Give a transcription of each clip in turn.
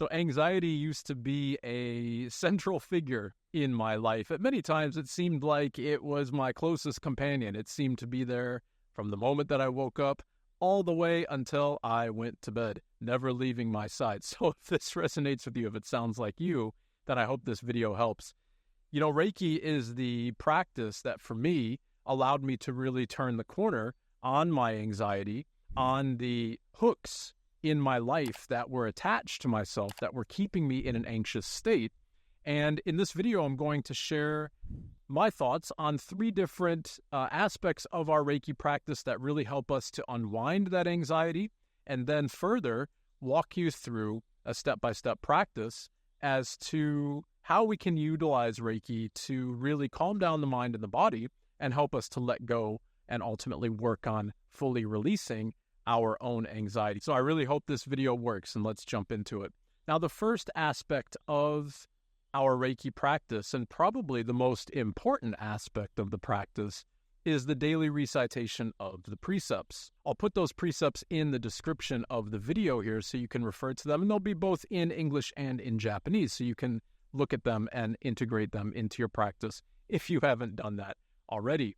So anxiety used to be a central figure in my life. At many times, it seemed like it was my closest companion. It seemed to be there from the moment that I woke up all the way until I went to bed, never leaving my side. So if this resonates with you, if it sounds like you, then I hope this video helps. You know, Reiki is the practice that for me allowed me to really turn the corner on my anxiety, on the hooks in my life that were attached to myself, that were keeping me in an anxious state. And in this video, I'm going to share my thoughts on 3 different aspects of our Reiki practice that really help us to unwind that anxiety, and then further walk you through a step-by-step practice as to how we can utilize Reiki to really calm down the mind and the body and help us to let go and ultimately work on fully releasing our own anxiety. So I really hope this video works, and let's jump into it. Now, the first aspect of our Reiki practice, and probably the most important aspect of the practice, is the daily recitation of the precepts. I'll put those precepts in the description of the video here so you can refer to them, and they'll be both in English and in Japanese, so you can look at them and integrate them into your practice if you haven't done that already.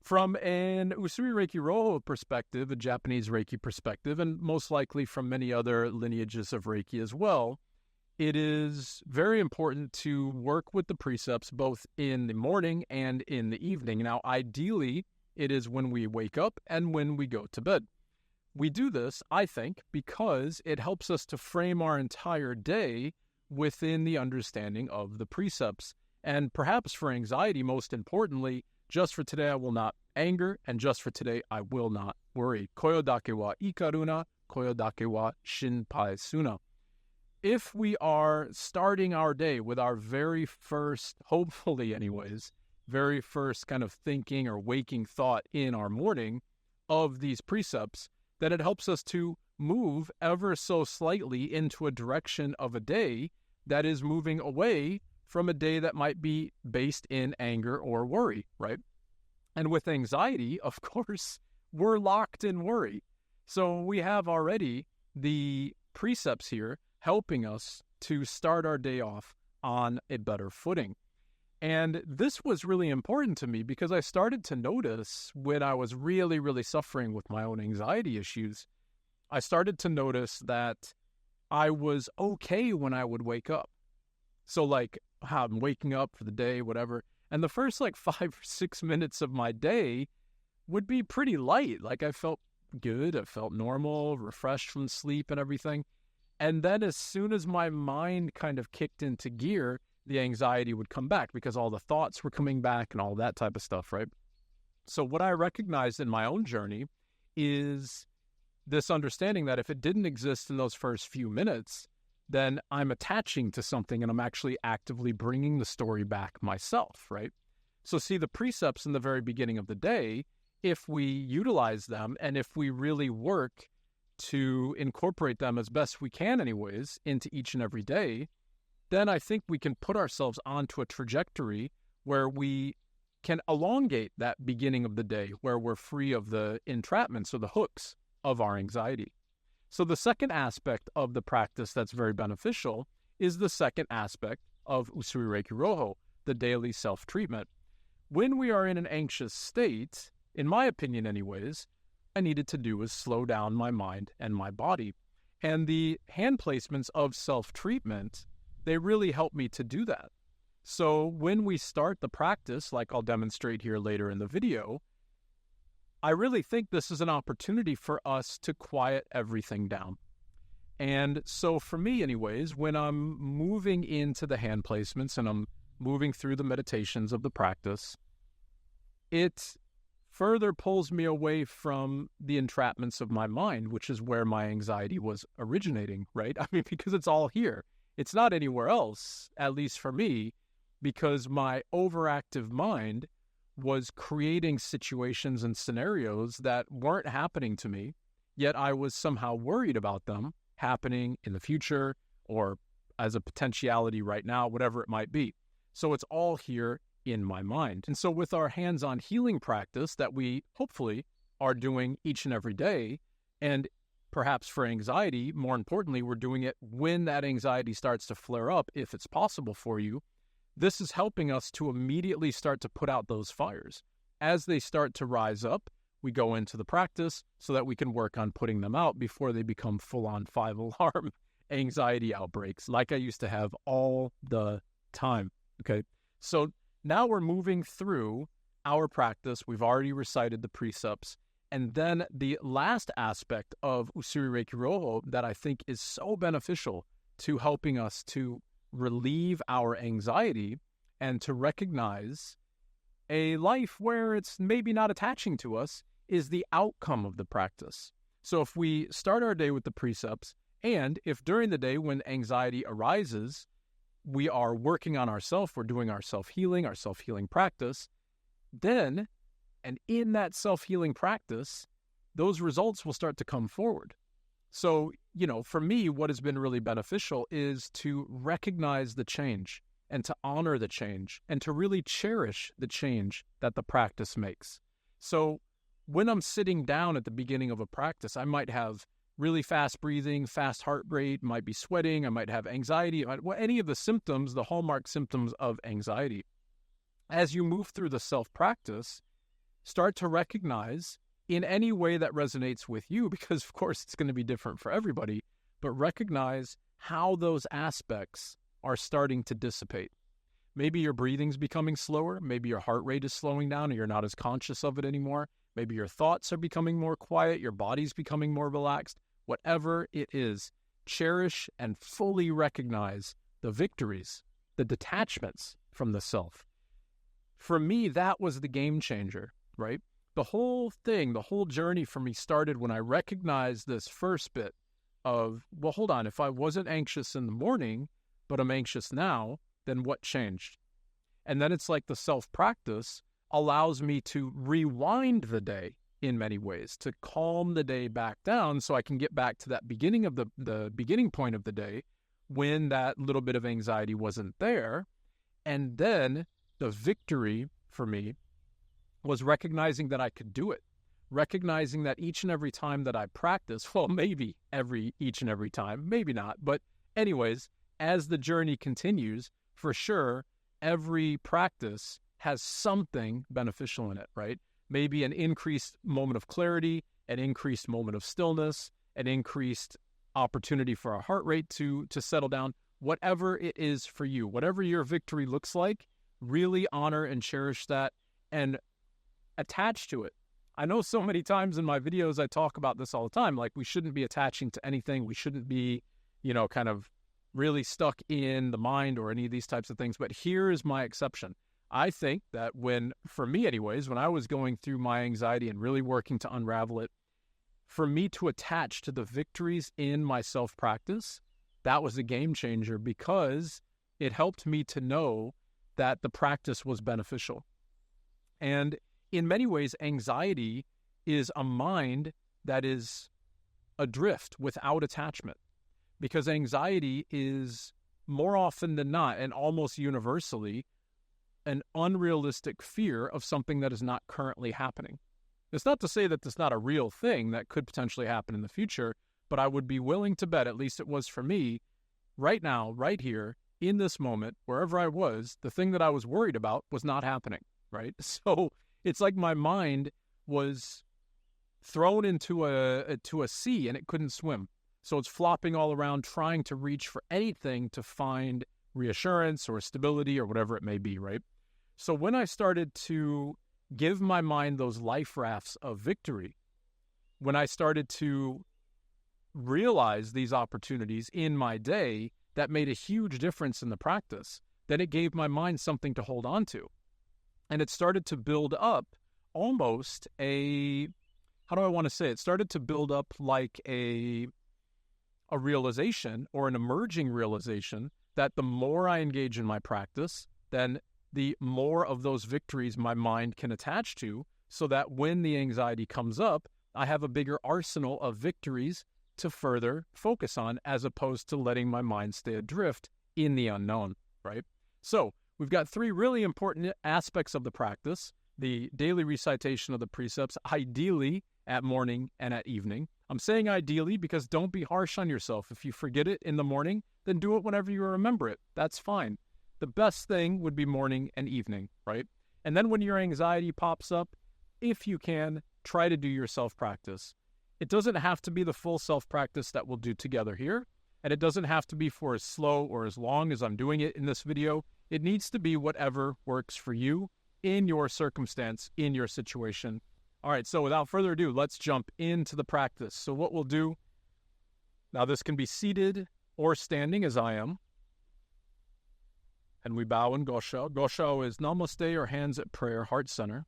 From an Usui Reiki Ryoho perspective, a Japanese Reiki perspective, and most likely from many other lineages of Reiki as well, it is very important to work with the precepts both in the morning and in the evening. Now, ideally, it is when we wake up and when we go to bed. We do this, I think, because it helps us to frame our entire day within the understanding of the precepts. And perhaps for anxiety, most importantly, just for today I will not anger, and just for today I will not worry. Koyo dake wa ikaruna, koyo dake wa shinpai suna. If we are starting our day with our very first, hopefully anyways, very first kind of thinking or waking thought in our morning of these precepts, then it helps us to move ever so slightly into a direction of a day that is moving away from a day that might be based in anger or worry, right? And with anxiety, of course, we're locked in worry. So we have already the precepts here helping us to start our day off on a better footing. And this was really important to me because I started to notice when I was really, really suffering with my own anxiety issues, I started to notice that I was okay when I would wake up. So like, I'm waking up for the day, whatever, and the first like 5 or 6 minutes of my day would be pretty light. Like I felt good, I felt normal, refreshed from sleep and everything. And then as soon as my mind kind of kicked into gear, the anxiety would come back because all the thoughts were coming back and all that type of stuff, right? So what I recognized in my own journey is this understanding that if it didn't exist in those first few minutes, then I'm attaching to something and I'm actually actively bringing the story back myself, right? So see, the precepts in the very beginning of the day, if we utilize them and if we really work to incorporate them as best we can anyways into each and every day, then I think we can put ourselves onto a trajectory where we can elongate that beginning of the day, where we're free of the entrapments or the hooks of our anxiety. So the second aspect of the practice that's very beneficial is the second aspect of Usui Reiki Ryoho, the daily self-treatment. When we are in an anxious state, in my opinion anyways, I needed to do is slow down my mind and my body. And the hand placements of self-treatment, they really help me to do that. So when we start the practice, like I'll demonstrate here later in the video, I really think this is an opportunity for us to quiet everything down. And so for me anyways, when I'm moving into the hand placements and I'm moving through the meditations of the practice, it further pulls me away from the entrapments of my mind, which is where my anxiety was originating, right? I mean, because it's all here. It's not anywhere else, at least for me, because my overactive mind was creating situations and scenarios that weren't happening to me, yet I was somehow worried about them happening in the future or as a potentiality right now, whatever it might be. So it's all here in my mind. And so with our hands-on healing practice that we hopefully are doing each and every day, and perhaps for anxiety, more importantly, we're doing it when that anxiety starts to flare up, if it's possible for you. This is helping us to immediately start to put out those fires. As they start to rise up, we go into the practice so that we can work on putting them out before they become full-on 5-alarm anxiety outbreaks like I used to have all the time. Okay, so now we're moving through our practice. We've already recited the precepts. And then the last aspect of Usui Reiki Ryoho that I think is so beneficial to helping us to relieve our anxiety and to recognize a life where it's maybe not attaching to us is the outcome of the practice. So if we start our day with the precepts, and if during the day when anxiety arises, we are working on ourselves, we're doing our self-healing practice, then, and in that self-healing practice, those results will start to come forward. So, for me, what has been really beneficial is to recognize the change and to honor the change and to really cherish the change that the practice makes. So when I'm sitting down at the beginning of a practice, I might have really fast breathing, fast heart rate, might be sweating, I might have anxiety, any of the symptoms, the hallmark symptoms of anxiety. As you move through the self-practice, start to recognize in any way that resonates with you, because of course it's going to be different for everybody, but recognize how those aspects are starting to dissipate. Maybe your breathing's becoming slower, maybe your heart rate is slowing down and you're not as conscious of it anymore. Maybe your thoughts are becoming more quiet, your body's becoming more relaxed. Whatever it is, cherish and fully recognize the victories, the detachments from the self. For me, that was the game changer, right? The whole thing, the whole journey for me started when I recognized this first bit of, well, hold on, if I wasn't anxious in the morning, but I'm anxious now, then what changed? And then it's like the self-practice allows me to rewind the day in many ways, to calm the day back down so I can get back to that beginning of the beginning point of the day when that little bit of anxiety wasn't there. And then the victory for me was recognizing that I could do it, recognizing that each and every time that I practice, well, maybe each and every time, maybe not, but anyways, as the journey continues, for sure, every practice has something beneficial in it, right? Maybe an increased moment of clarity, an increased moment of stillness, an increased opportunity for our heart rate to settle down, whatever it is for you, whatever your victory looks like, really honor and cherish that and attach to it. I know so many times in my videos I talk about this all the time, like we shouldn't be attaching to anything. We shouldn't be, kind of really stuck in the mind or any of these types of things. But here is my exception. I think that for me anyways, when I was going through my anxiety and really working to unravel it, for me to attach to the victories in my self-practice, that was a game changer because it helped me to know that the practice was beneficial. And in many ways, anxiety is a mind that is adrift without attachment, because anxiety is more often than not, and almost universally, an unrealistic fear of something that is not currently happening. It's not to say that it's not a real thing that could potentially happen in the future, but I would be willing to bet, at least it was for me, right now, right here, in this moment, wherever I was, the thing that I was worried about was not happening, right? So it's like my mind was thrown into a sea and it couldn't swim. So it's flopping all around trying to reach for anything to find reassurance or stability or whatever it may be, right? So when I started to give my mind those life rafts of victory, when I started to realize these opportunities in my day that made a huge difference in the practice, then it gave my mind something to hold on to. And it started to build up almost how do I want to say it? It started to build up like a realization or an emerging realization that the more I engage in my practice, then the more of those victories my mind can attach to, so that when the anxiety comes up, I have a bigger arsenal of victories to further focus on, as opposed to letting my mind stay adrift in the unknown, right? So we've got 3 really important aspects of the practice: the daily recitation of the precepts, ideally at morning and at evening. I'm saying ideally because don't be harsh on yourself. If you forget it in the morning, then do it whenever you remember it. That's fine. The best thing would be morning and evening, right? And then when your anxiety pops up, if you can, try to do your self-practice. It doesn't have to be the full self-practice that we'll do together here, and it doesn't have to be for as slow or as long as I'm doing it in this video. It needs to be whatever works for you in your circumstance, in your situation. All right, so without further ado, let's jump into the practice. So what we'll do, now this can be seated or standing as I am, and we bow in Gosho. Gosho is Namaste or hands at prayer, heart center,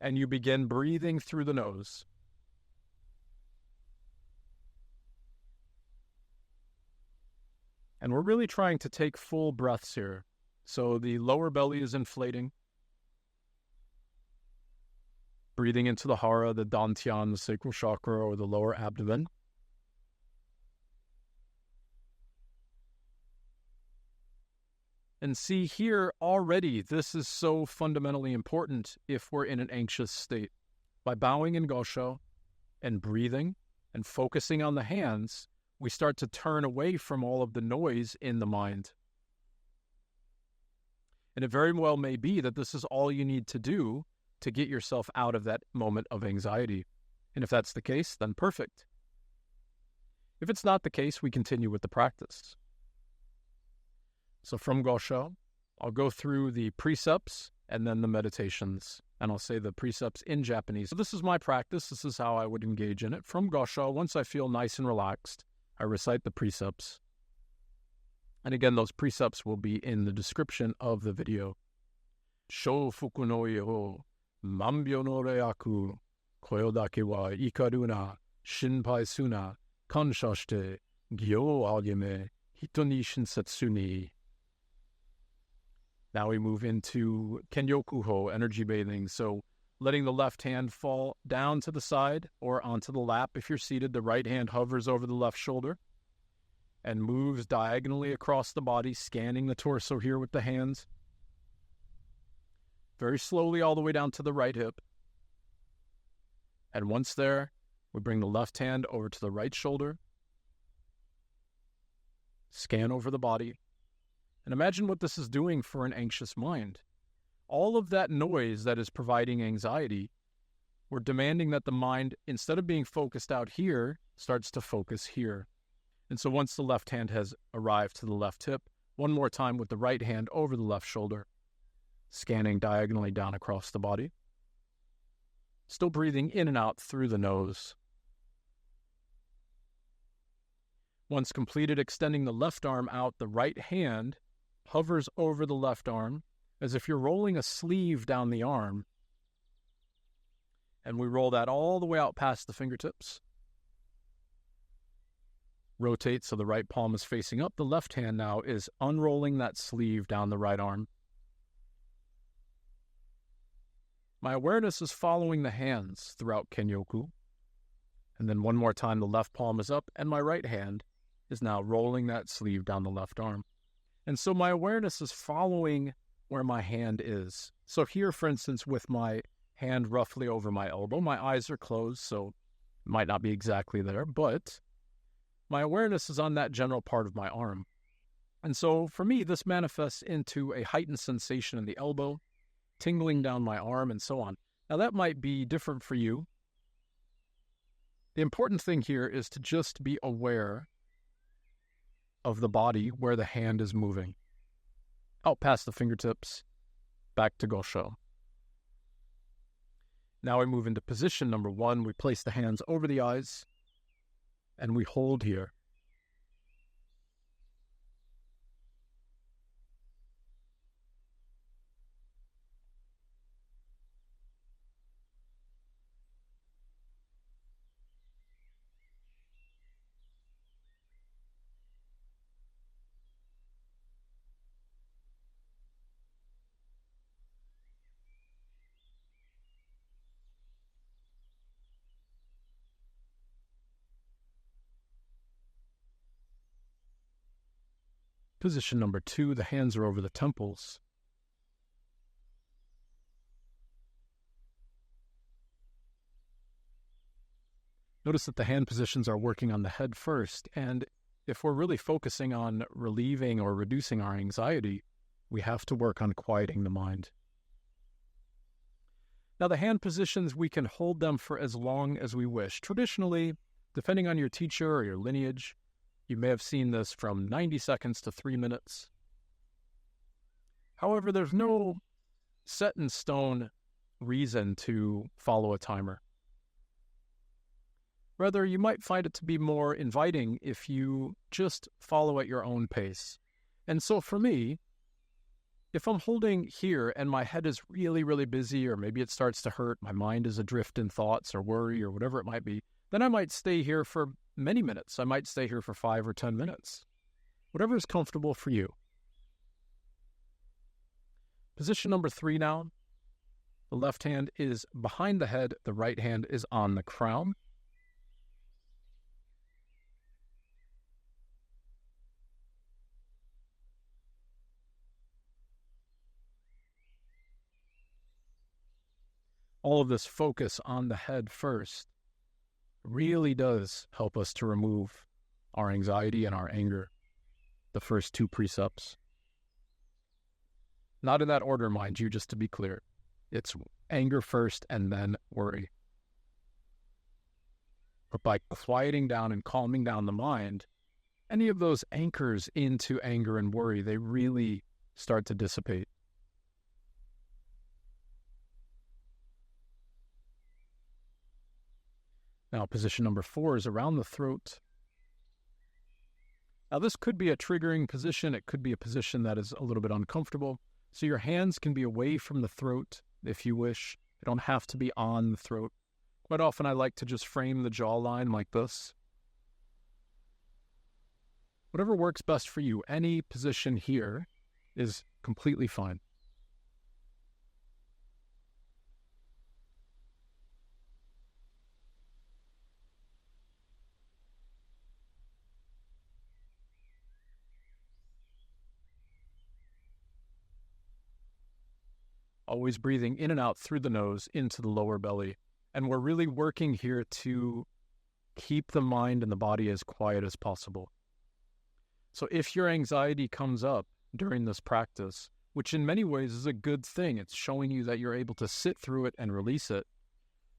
and you begin breathing through the nose. And we're really trying to take full breaths here. So the lower belly is inflating. Breathing into the hara, the dantian, the sacral chakra, or the lower abdomen. And see here already, this is so fundamentally important if we're in an anxious state. By bowing in Gosho and breathing and focusing on the hands, we start to turn away from all of the noise in the mind. And it very well may be that this is all you need to do to get yourself out of that moment of anxiety. And if that's the case, then perfect. If it's not the case, we continue with the practice. So from Gosho, I'll go through the precepts and then the meditations. And I'll say the precepts in Japanese. So this is my practice. This is how I would engage in it. From Gosho, once I feel nice and relaxed, I recite the precepts. And again, those precepts will be in the description of the video. Sho fuku no iho, mambyo no reaku, koyo dake wa ikaru na, shinpai suna, kansha shite, gyo ageme, hito ni shinsetsu ni. Now we move into Kenyoku-ho, energy bathing. So letting the left hand fall down to the side or onto the lap. If you're seated, the right hand hovers over the left shoulder and moves diagonally across the body, scanning the torso here with the hands. Very slowly all the way down to the right hip. And once there, we bring the left hand over to the right shoulder. Scan over the body. And imagine what this is doing for an anxious mind. All of that noise that is providing anxiety, we're demanding that the mind, instead of being focused out here, starts to focus here. And so once the left hand has arrived to the left hip, one more time with the right hand over the left shoulder, scanning diagonally down across the body. Still breathing in and out through the nose. Once completed, extending the left arm out, the right hand hovers over the left arm as if you're rolling a sleeve down the arm. And we roll that all the way out past the fingertips. Rotate so the right palm is facing up. The left hand now is unrolling that sleeve down the right arm. My awareness is following the hands throughout Kenyoku. And then one more time, the left palm is up, and my right hand is now rolling that sleeve down the left arm. And so my awareness is following where my hand is. So here, for instance, with my hand roughly over my elbow, my eyes are closed, so it might not be exactly there, but my awareness is on that general part of my arm. And so for me, this manifests into a heightened sensation in the elbow, tingling down my arm, and so on. Now that might be different for you. The important thing here is to just be aware of the body where the hand is moving. Out past the fingertips, back to Gosho. Now we move into position number 1. We place the hands over the eyes, and we hold here. Position number 2, the hands are over the temples. Notice that the hand positions are working on the head first, and if we're really focusing on relieving or reducing our anxiety, we have to work on quieting the mind. Now, the hand positions, we can hold them for as long as we wish. Traditionally, depending on your teacher or your lineage, you may have seen this from 90 seconds to 3 minutes. However, there's no set in stone reason to follow a timer. Rather, you might find it to be more inviting if you just follow at your own pace. And so for me, if I'm holding here and my head is really, really busy, or maybe it starts to hurt, my mind is adrift in thoughts or worry or whatever it might be, then I might stay here for many minutes. I might stay here for 5 or 10 minutes. Whatever is comfortable for you. Position number 3 now. The left hand is behind the head. The right hand is on the crown. All of this focus on the head first really does help us to remove our anxiety and our anger, the first 2 precepts. Not in that order, mind you, just to be clear. It's anger first and then worry. But by quieting down and calming down the mind, any of those anchors into anger and worry, they really start to dissipate. Now, position number 4 is around the throat. Now, this could be a triggering position. It could be a position that is a little bit uncomfortable. So your hands can be away from the throat if you wish. They don't have to be on the throat. Quite often I like to just frame the jawline like this. Whatever works best for you, any position here is completely fine. Always breathing in and out through the nose into the lower belly. And we're really working here to keep the mind and the body as quiet as possible. So if your anxiety comes up during this practice, which in many ways is a good thing, it's showing you that you're able to sit through it and release it,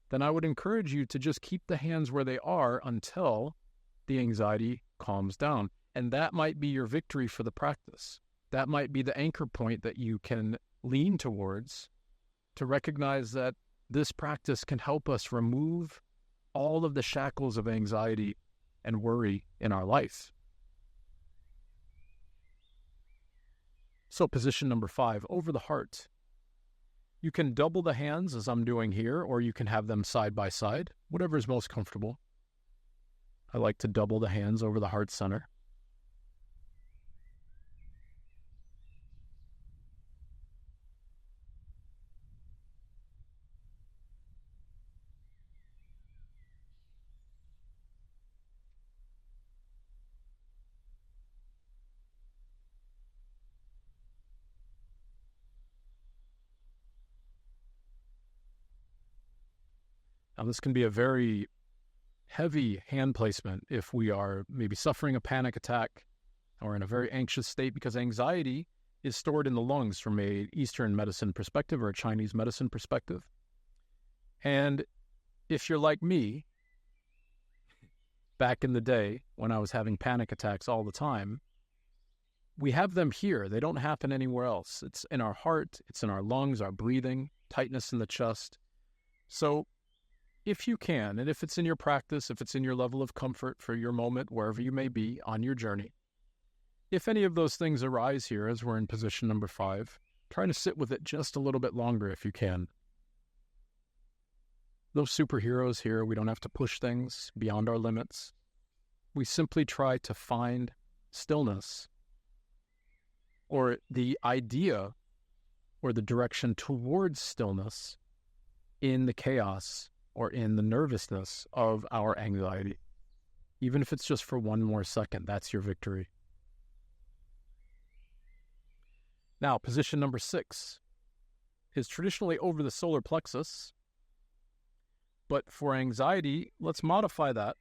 then I would encourage you to just keep the hands where they are until the anxiety calms down. And that might be your victory for the practice. That might be the anchor point that you can lean towards to recognize that this practice can help us remove all of the shackles of anxiety and worry in our life. So position number 5, over the heart. You can double the hands as I'm doing here, or you can have them side by side, whatever is most comfortable. I like to double the hands over the heart center. Now, this can be a very heavy hand placement if we are maybe suffering a panic attack or in a very anxious state, because anxiety is stored in the lungs from an Eastern medicine perspective or a Chinese medicine perspective. And if you're like me, back in the day when I was having panic attacks all the time, we have them here. They don't happen anywhere else. It's in our heart, it's in our lungs, our breathing, tightness in the chest. So if you can, and if it's in your practice, if it's in your level of comfort for your moment, wherever you may be on your journey, if any of those things arise here as we're in position number 5, try to sit with it just a little bit longer if you can. Those superheroes here, we don't have to push things beyond our limits. We simply try to find stillness, or the idea or the direction towards stillness in the chaos or in the nervousness of our anxiety. Even if it's just for 1 more second, that's your victory. Now, position number 6 is traditionally over the solar plexus. But for anxiety, let's modify that.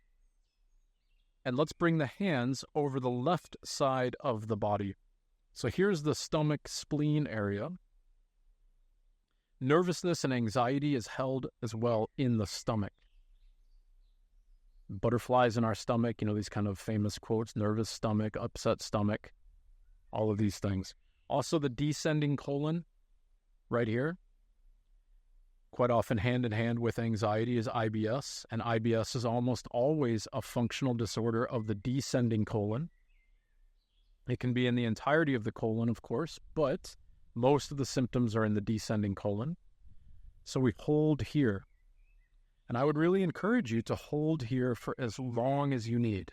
And let's bring the hands over the left side of the body. So here's the stomach spleen area. Nervousness and anxiety is held as well in the stomach. Butterflies in our stomach, these kind of famous quotes, nervous stomach, upset stomach, all of these things. Also the descending colon right here, quite often hand in hand with anxiety, is IBS, and IBS is almost always a functional disorder of the descending colon. It can be in the entirety of the colon, of course, but most of the symptoms are in the descending colon. So we hold here. And I would really encourage you to hold here for as long as you need.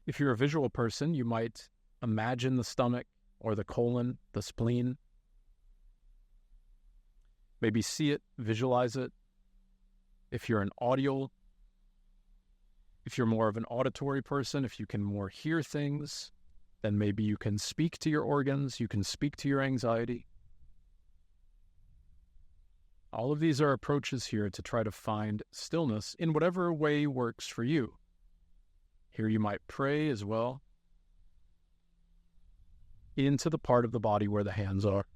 If you're a visual person, you might imagine the stomach or the colon, the spleen. Maybe see it, visualize it. If you're if you're more of an auditory person, if you can more hear things, then maybe you can speak to your organs, you can speak to your anxiety. All of these are approaches here to try to find stillness in whatever way works for you. Here you might pray as well into the part of the body where the hands are.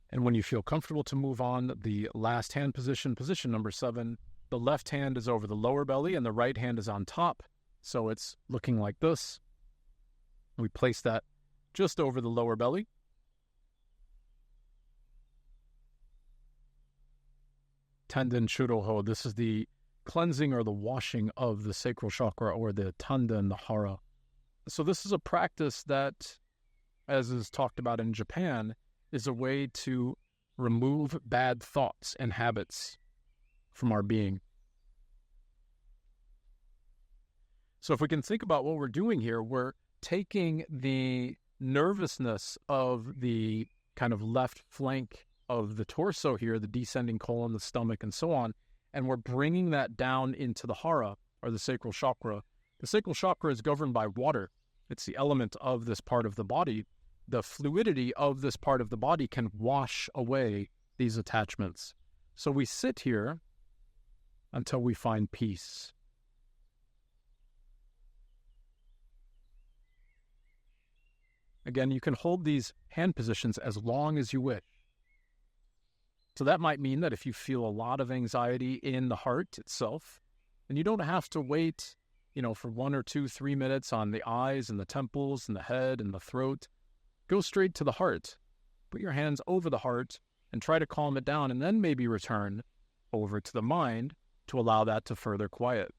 And when you feel comfortable to move on, the last hand position, position number 7, the left hand is over the lower belly and the right hand is on top. So it's looking like this. We place that just over the lower belly. Tanden Shuroho, this is the cleansing or the washing of the sacral chakra, or the tanden, the hara. So this is a practice that, as is talked about in Japan, is a way to remove bad thoughts and habits from our being. So if we can think about what we're doing here, we're taking the nervousness of the kind of left flank of the torso here, the descending colon, the stomach, and so on, and we're bringing that down into the hara, or the sacral chakra. The sacral chakra is governed by water. It's the element of this part of the body. The fluidity of this part of the body can wash away these attachments. So we sit here until we find peace. Again, you can hold these hand positions as long as you wish. So that might mean that if you feel a lot of anxiety in the heart itself, then you don't have to wait, for 1 or 2, 3 minutes on the eyes and the temples and the head and the throat. Go straight to the heart. Put your hands over the heart and try to calm it down, and then maybe return over to the mind to allow that to further quiet.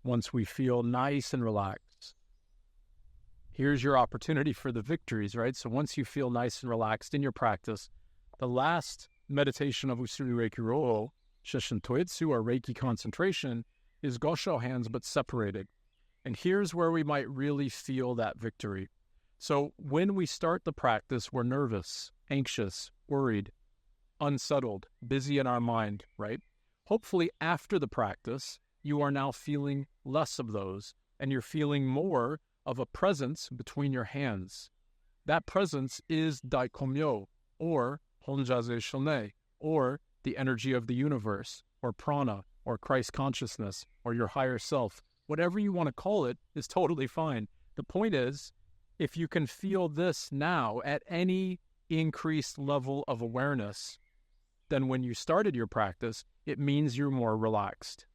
Once we feel nice and relaxed, here's your opportunity for the victories, right? So once you feel nice and relaxed in your practice, the last meditation of Usui Reiki Ryoho, Shishin Toitsu, or Reiki concentration, is Gosho hands but separated. And here's where we might really feel that victory. So when we start the practice, we're nervous, anxious, worried, unsettled, busy in our mind, right? Hopefully after the practice, you are now feeling less of those, and you're feeling more of a presence between your hands. That presence is Daikomyo, or Honjaze Shone, or the energy of the universe, or prana, or Christ consciousness, or your higher self. Whatever you want to call it is totally fine. The point is, if you can feel this now at any increased level of awareness, then when you started your practice, it means you're more relaxed.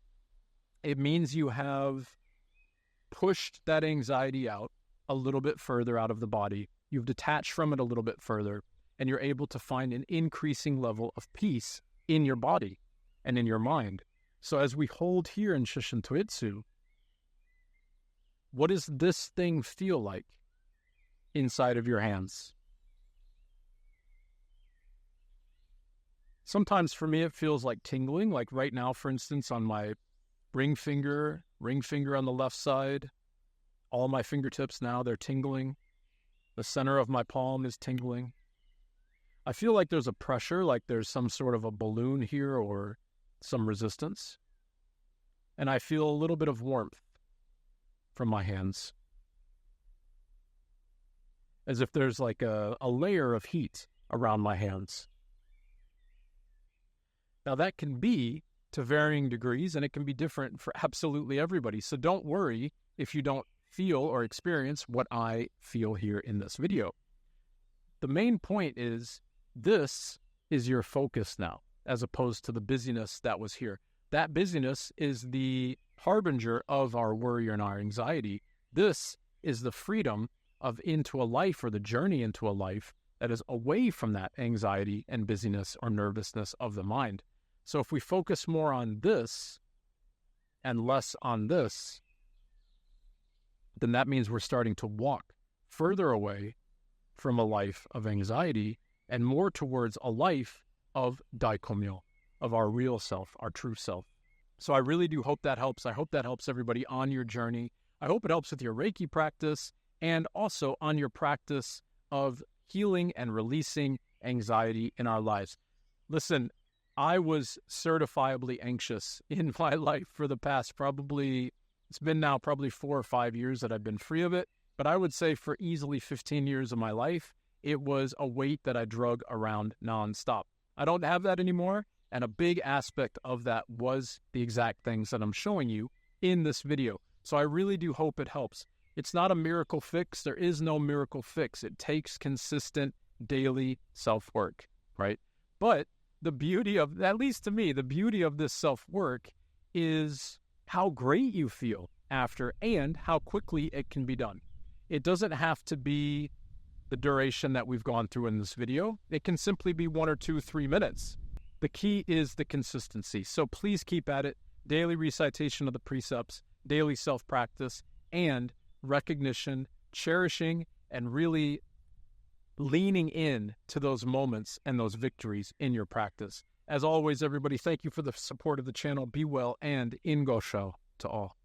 It means you have pushed that anxiety out a little bit further out of the body. You've detached from it a little bit further, and you're able to find an increasing level of peace in your body and in your mind. So as we hold here in Shishin Toitsu, what does this thing feel like inside of your hands? Sometimes for me it feels like tingling, like right now, for instance, on my ring finger on the left side, All my fingertips now, they're tingling. The center of my palm is tingling. I feel like there's a pressure, like there's some sort of a balloon here or some resistance. And I feel a little bit of warmth from my hands, as if there's like a layer of heat around my hands. Now that can be to varying degrees, and it can be different for absolutely everybody. So don't worry if you don't feel or experience what I feel here in this video. The main point is this is your focus now, as opposed to the busyness that was here. That busyness is the harbinger of our worry and our anxiety. This is the freedom of into a life, or the journey into a life that is away from that anxiety and busyness or nervousness of the mind. So if we focus more on this and less on this, then that means we're starting to walk further away from a life of anxiety and more towards a life of daikomyo, of our real self, our true self. So I really do hope that helps. I hope that helps everybody on your journey. I hope it helps with your Reiki practice and also on your practice of healing and releasing anxiety in our lives. Listen, I was certifiably anxious in my life for the past it's been now probably 4 or 5 years that I've been free of it. But I would say for easily 15 years of my life, it was a weight that I drug around nonstop. I don't have that anymore. And a big aspect of that was the exact things that I'm showing you in this video. So I really do hope it helps. It's not a miracle fix. There is no miracle fix. It takes consistent daily self-work, right? But the beauty of, at least to me, the beauty of this self-work is how great you feel after and how quickly it can be done. It doesn't have to be the duration that we've gone through in this video. It can simply be 1 or 2, 3 minutes. The key is the consistency. So please keep at it. Daily recitation of the precepts, daily self-practice, and recognition, cherishing, and really leaning in to those moments and those victories in your practice. As always, everybody, thank you for the support of the channel. Be well, and in Gosho to all.